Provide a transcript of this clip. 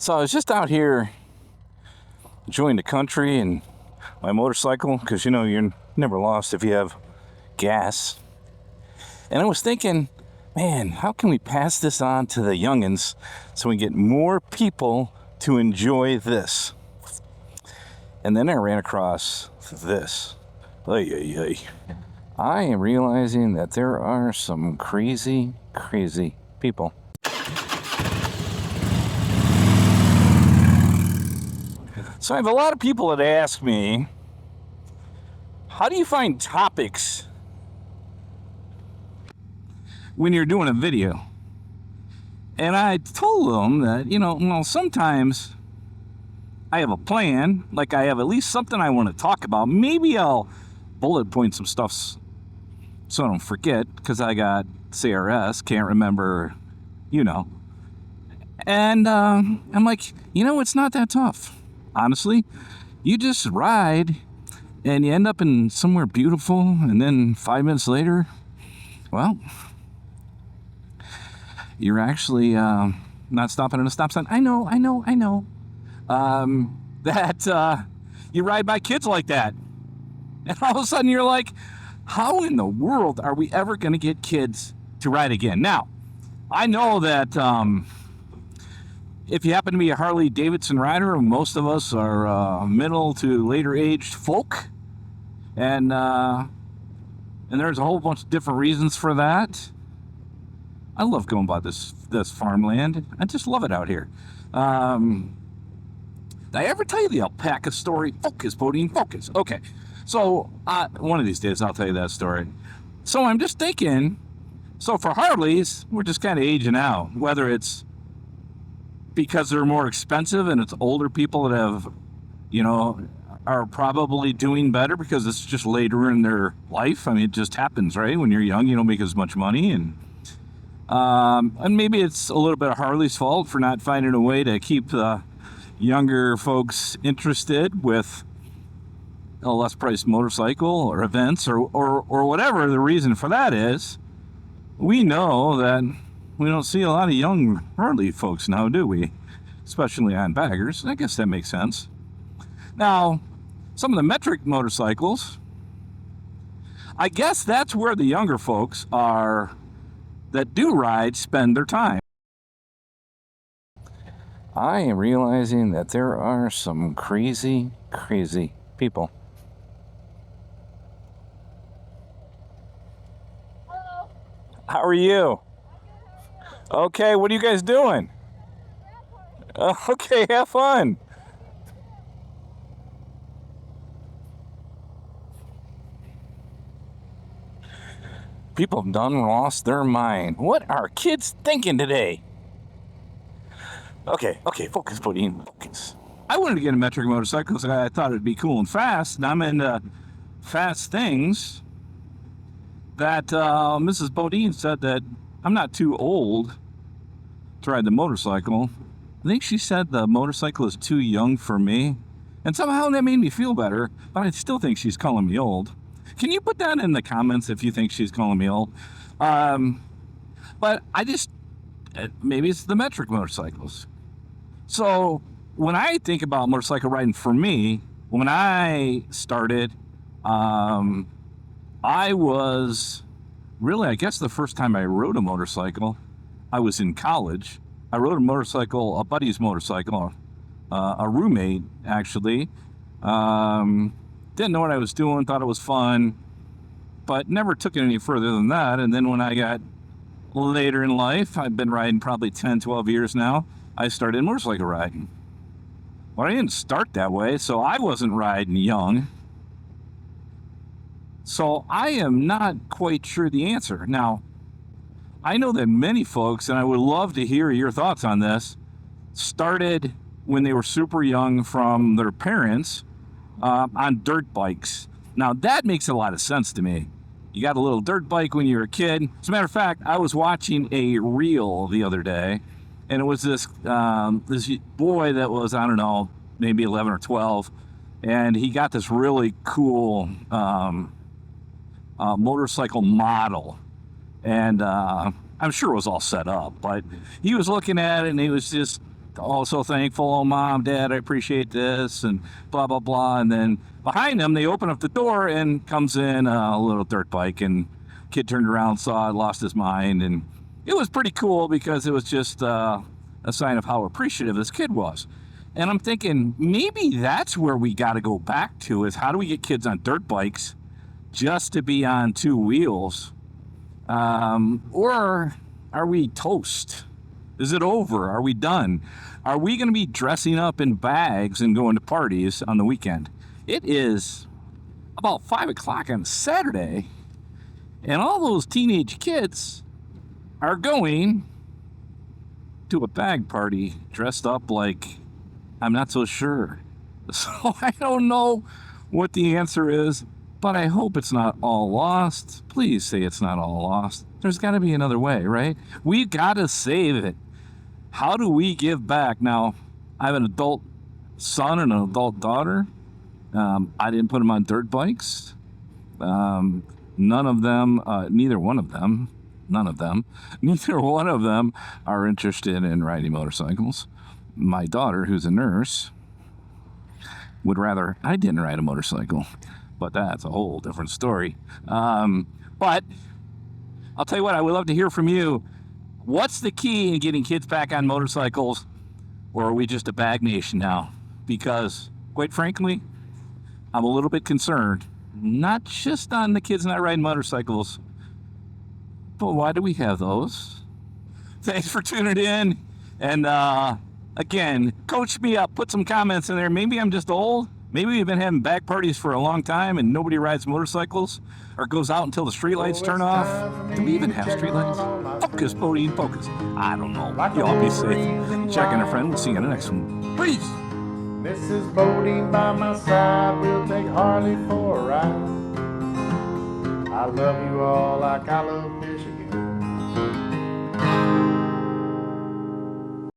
So I was just out here enjoying the country and my motorcycle, because you know you're never lost if you have gas. And I was thinking, man, how can we pass this on to the youngins so we get more people to enjoy this? And then I ran across this. I am realizing that there are some crazy people. So I have a lot of people that ask me, how do you find topics when you're doing a video? And I told them that, sometimes I have a plan, like I have at least something I want to talk about. Maybe I'll bullet point some stuff so I don't forget, because I got CRS, can't remember, And I'm like, it's not that tough. Honestly, you just ride and you end up in somewhere beautiful, and then 5 minutes later, well, you're actually not stopping at a stop sign. I know. That you ride by kids like that. And all of a sudden you're like, how in the world are we ever going to get kids to ride again? Now, I know that if you happen to be a Harley Davidson rider, most of us are middle to later aged folk. And there's a whole bunch of different reasons for that. I love going by this farmland. I just love it out here. Did I ever tell you the alpaca story? Focus, BoDean, focus. Okay. So one of these days I'll tell you that story. So I'm just thinking, so for Harleys, we're just kind of aging out, whether it's because they're more expensive and it's older people that have, are probably doing better because it's just later in their life. I mean, it just happens, right? When you're young, you don't make as much money. And maybe it's a little bit of Harley's fault for not finding a way to keep the younger folks interested with a less priced motorcycle or events or whatever the reason for that is. We know that we don't see a lot of young Harley folks now, do we? Especially on baggers. I guess that makes sense. Now, some of the metric motorcycles, I guess that's where the younger folks are that do ride spend their time. I am realizing that there are some crazy people. Hello. How are you? Okay, what are you guys doing? Okay, have fun. People have done lost their mind. What are kids thinking today? Okay, focus, BoDean, focus. I wanted to get a metric motorcycle because I thought it'd be cool and fast, and I'm into fast things. That Mrs. BoDean said that I'm not too old to ride the motorcycle. I think she said the motorcycle is too young for me, and somehow that made me feel better, but I still think she's calling me old. Can you put that in the comments if you think she's calling me old? But I just, maybe it's the metric motorcycles. So when I think about motorcycle riding, for me, when I started, I was really, I guess the first time I rode a motorcycle, I was in college. I rode a motorcycle, a buddy's motorcycle, a roommate, actually. Didn't know what I was doing, thought it was fun, but never took it any further than that. And then when I got later in life, I've been riding probably 10, 12 years now, I started motorcycle riding. Well, I didn't start that way, so I wasn't riding young. So I am not quite sure the answer. Now, I know that many folks, and I would love to hear your thoughts on this, started when they were super young from their parents on dirt bikes. Now, that makes a lot of sense to me. You got a little dirt bike when you were a kid. As a matter of fact, I was watching a reel the other day, and it was this boy that was, I don't know, maybe 11 or 12, and he got this really cool motorcycle model. And I'm sure it was all set up, but he was looking at it and he was just also thankful. Oh, Mom, Dad, I appreciate this, and blah, blah, blah. And then behind them, they open up the door and comes in a little dirt bike, and kid turned around, saw it, lost his mind. And it was pretty cool because it was just a sign of how appreciative this kid was. And I'm thinking maybe that's where we got to go back to, is how do we get kids on dirt bikes just to be on two wheels? Or are we toast? Is it over? Are we done? Are we going to be dressing up in bags and going to parties on the weekend? It is about 5 o'clock on Saturday, and all those teenage kids are going to a bag party dressed up like, I'm not so sure. So I don't know what the answer is, but I hope it's not all lost. Please say it's not all lost. There's got to be another way, right? We've got to save it. How do we give back? Now, I have an adult son and an adult daughter. I didn't put them on dirt bikes. None of them, neither one of them are interested in riding motorcycles. My daughter, who's a nurse, would rather I didn't ride a motorcycle, but that's a whole different story. But I'll tell you what, I would love to hear from you. What's the key in getting kids back on motorcycles, or are we just a bag nation now? Because, quite frankly, I'm a little bit concerned, not just on the kids not riding motorcycles, but why do we have those? Thanks for tuning in, and again, coach me up, put some comments in there. Maybe I'm just old. Maybe we've been having bag parties for a long time and nobody rides motorcycles or goes out until the streetlights turn off. Do we even have streetlights? Focus, BoDean, focus. I don't know. Y'all be safe. Check in, a friend. We'll see you in the next one. Peace. This is BoDean by my side. We'll take Harley for a ride. I love you all like I love you.